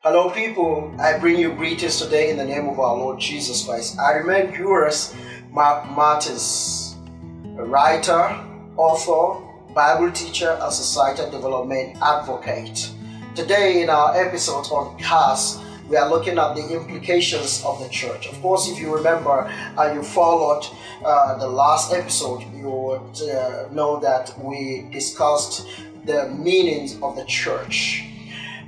Hello, people. I bring you greetings today in the name of our Lord Jesus Christ. I remain yours, Mark Martins, a writer, author, Bible teacher, and societal development advocate. Today, in our episode on CAS, we are looking at the implications of the church. Of course, if you remember and you followed the last episode, you would know that we discussed the meanings of the church.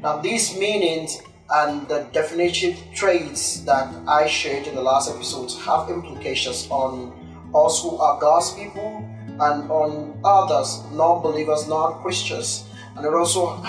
Now, these meanings and the definitive traits that I shared in the last episodes have implications on us who are God's people and on others, non-believers, non-Christians. And it also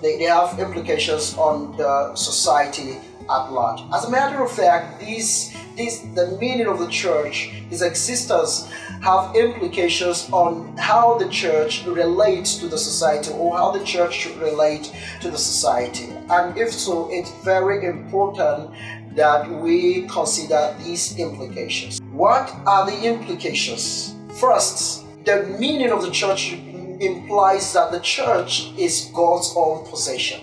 they have implications on the society at large. As a matter of fact, the meaning of the church, its existence, have implications on how the church relates to the society, or how the church should relate to the society. And if so, it's very important that we consider these implications. What are the implications? First, the meaning of the church implies that the church is God's own possession.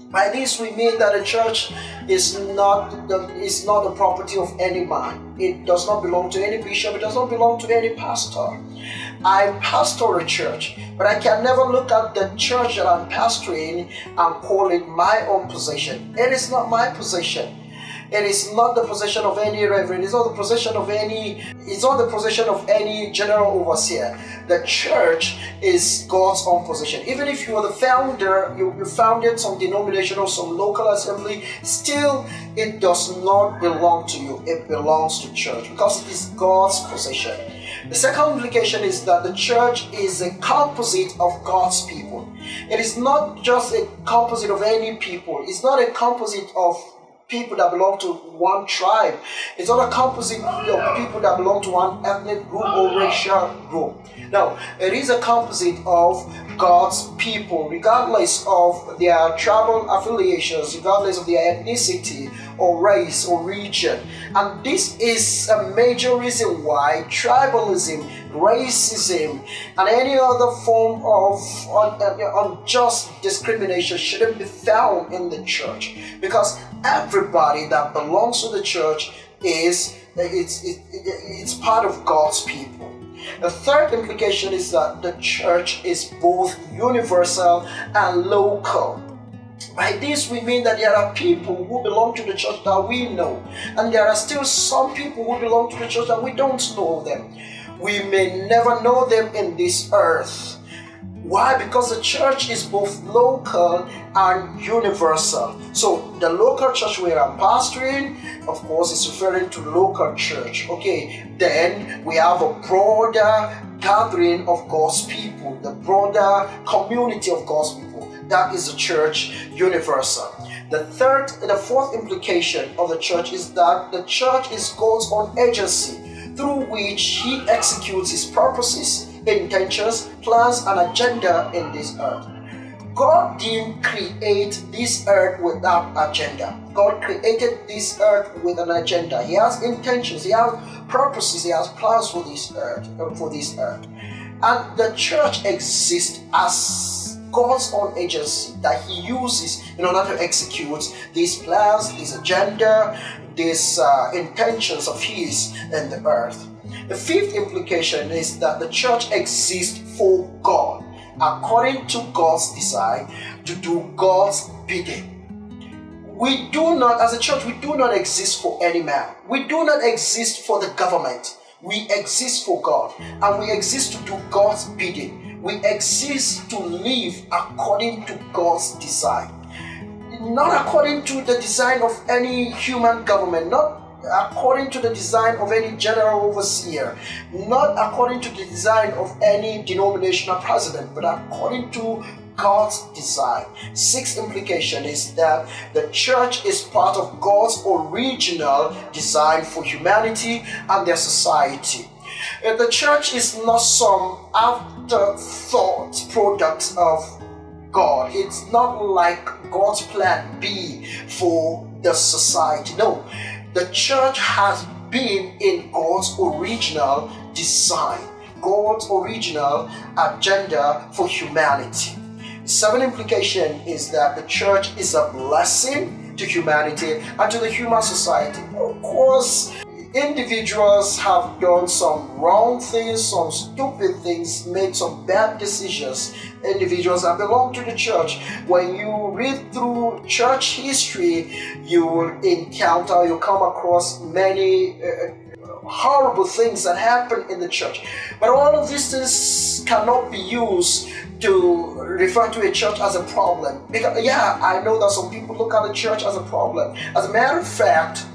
By this we mean that the church is not the property of any man. It does not belong to any bishop. It does not belong to any pastor. I pastor a church, but I can never look at the church that I'm pastoring and call it my own possession. It is not my possession. It is not the possession of any reverend. It's not the possession of any general overseer. The church is God's own possession. Even if you are the founder, you founded some denomination or some local assembly, still it does not belong to you. It belongs to church because it is God's possession. The second implication is that the church is a composite of God's people. It is not just a composite of any people. It's not a composite of people that belong to one tribe. It's not a composite of people that belong to one ethnic group or racial group. No, it is a composite of God's people, regardless of their tribal affiliations, regardless of their ethnicity or race or region. And this is a major reason why tribalism, racism, and any other form of unjust discrimination shouldn't be found in the church, because everybody that belongs to the church it's part of God's people. The third implication is that the church is both universal and local. By this we mean that there are people who belong to the church that we know, and there are still some people who belong to the church that we don't know them. We may never know them in this earth. Why? Because the church is both local and universal. So the local church where I'm pastoring, of course, is referring to local church. Okay, then we have a broader gathering of God's people, the broader community of God's people. That is the church universal. The fourth implication of the church is that the church is God's own agency, through which He executes His purposes, intentions, plans, and agenda in this earth. God didn't create this earth without agenda. God created this earth with an agenda. He has intentions, He has purposes, He has plans for this earth. And the church exists as God's own agency that He uses in order to execute these plans, this agenda, these intentions of His in the earth. The fifth implication is that the church exists for God, according to God's design, to do God's bidding. We do not, as a church, we do not exist for any man. We do not exist for the government. We exist for God, and we exist to do God's bidding. We exist to live according to God's design. Not according to the design of any human government, not according to the design of any general overseer, not according to the design of any denominational president, but according to God's design. Sixth implication is that the church is part of God's original design for humanity and their society. The church is not some afterthought product of God. It's not like God's plan B for the society. No, the church has been in God's original design, God's original agenda for humanity. Seventh implication is that the church is a blessing to humanity and to the human society. Of course, individuals have done some wrong things, some stupid things, made some bad decisions. Individuals that belong to the church. When you read through church history, you will encounter, you come across many horrible things that happen in the church. But all of these things cannot be used to refer to a church as a problem. Because, yeah, I know that some people look at the church as a problem. As a matter of fact,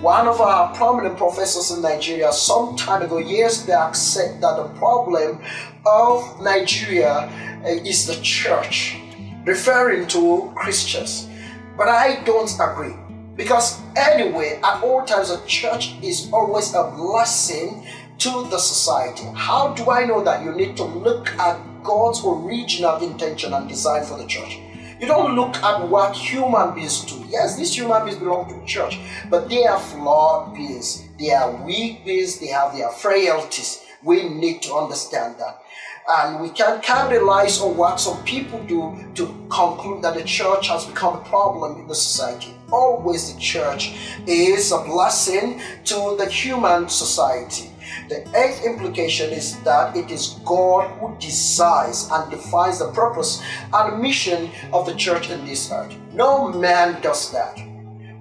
one of our prominent professors in Nigeria some time ago, years back, said that the problem of Nigeria is the church, referring to Christians. But I don't agree. Because anyway, at all times, the church is always a blessing to the society. How do I know that? You need to look at God's original intention and design for the church. You don't look at what human beings do. Yes, these human beings belong to the church, but they are flawed beings. They are weak beings. They have their frailties. We need to understand that. And we can't capitalize on what some people do to conclude that the church has become a problem in the society. Always the church is a blessing to the human society. The eighth implication is that it is God who decides and defines the purpose and mission of the church in this earth. No man does that.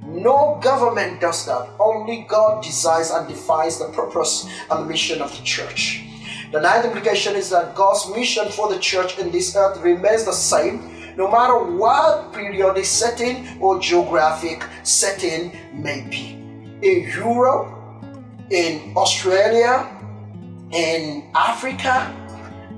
No government does that. Only God decides and defines the purpose and mission of the church. The ninth implication is that God's mission for the church in this earth remains the same, no matter what periodic setting or geographic setting may be. In Europe, in Australia, in Africa,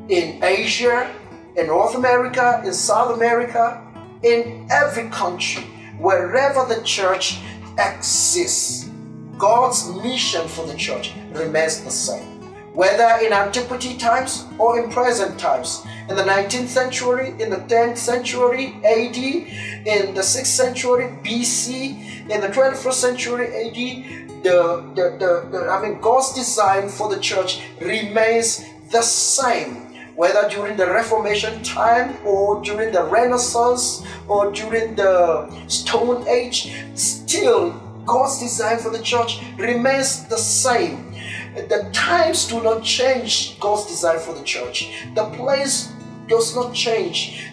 in Asia, in North America, in South America, in every country, wherever the church exists, God's mission for the church remains the same. Whether in antiquity times or in present times, in the 19th century, in the 10th century AD, in the 6th century BC, in the 21st century AD, God's design for the church remains the same. Whether during the Reformation time or during the Renaissance or during the Stone Age, still God's design for the church remains the same. The times do not change God's design for the church. The place does not change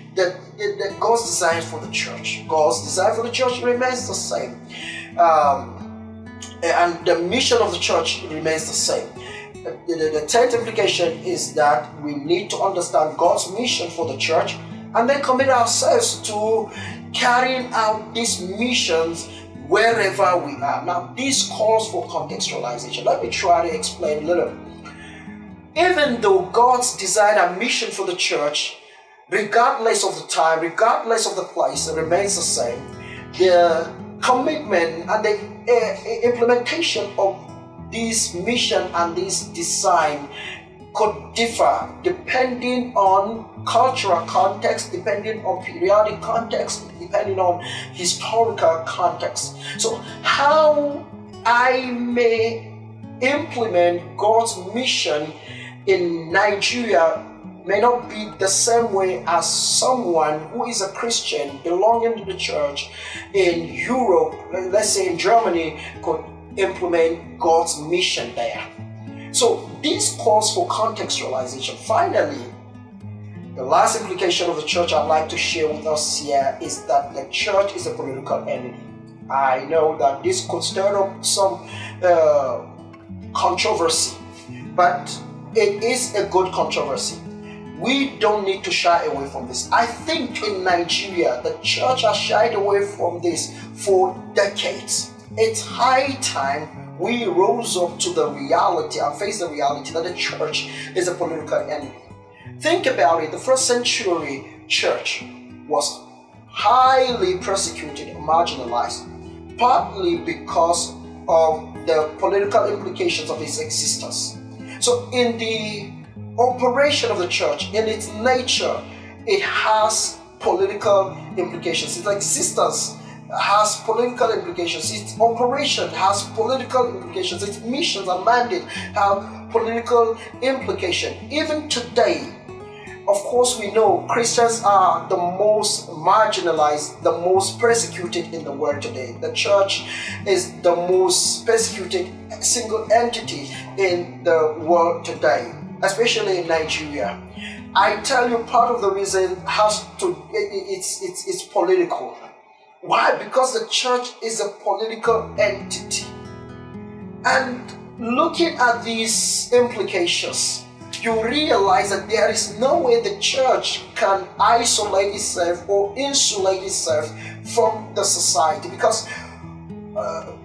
God's design for the church. God's design for the church remains the same. And the mission of the church remains the same. The 10th implication is that we need to understand God's mission for the church and then commit ourselves to carrying out these missions wherever we are. Now, this calls for contextualization. Let me try to explain a little. Even though God's design and mission for the church, regardless of the time, regardless of the place, remains the same, the commitment and the implementation of this mission and this design could differ depending on cultural context, depending on periodic context, depending on historical context. So how I may implement God's mission in Nigeria may not be the same way as someone who is a Christian belonging to the church in Europe, let's say in Germany, could implement God's mission there. So this calls for contextualization. Finally, the last implication of the church I'd like to share with us here is that the church is a political entity. I know that this could stir up some controversy, but it is a good controversy. We don't need to shy away from this. I think in Nigeria, the church has shied away from this for decades. It's high time we rose up to the reality and face the reality that the church is a political entity. Think about it. The first century church was highly persecuted and marginalized, partly because of the political implications of its existence. So in the operation of the church, in its nature, it has political implications. Its existence has political implications. Its operation has political implications. Its missions and mandate have political implication. Even today, of course, we know Christians are the most marginalized, the most persecuted in the world today. The church is the most persecuted single entity in the world today, especially in Nigeria. I tell you, part of the reason it's political. Why? Because the church is a political entity. And looking at these implications, you realize that there is no way the church can isolate itself or insulate itself from the society, because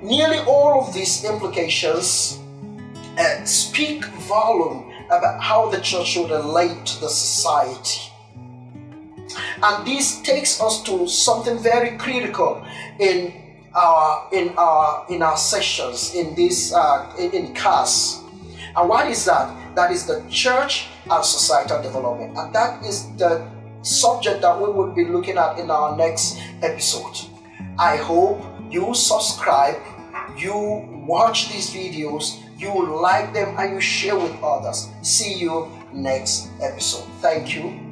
nearly all of these implications speak volume about how the church should relate to the society. And this takes us to something very critical in our sessions in this in class. And what is that? That is the church and societal development. And that is the subject that we will be looking at in our next episode. I hope you subscribe, you watch these videos, you like them, and you share with others. See you next episode. Thank you.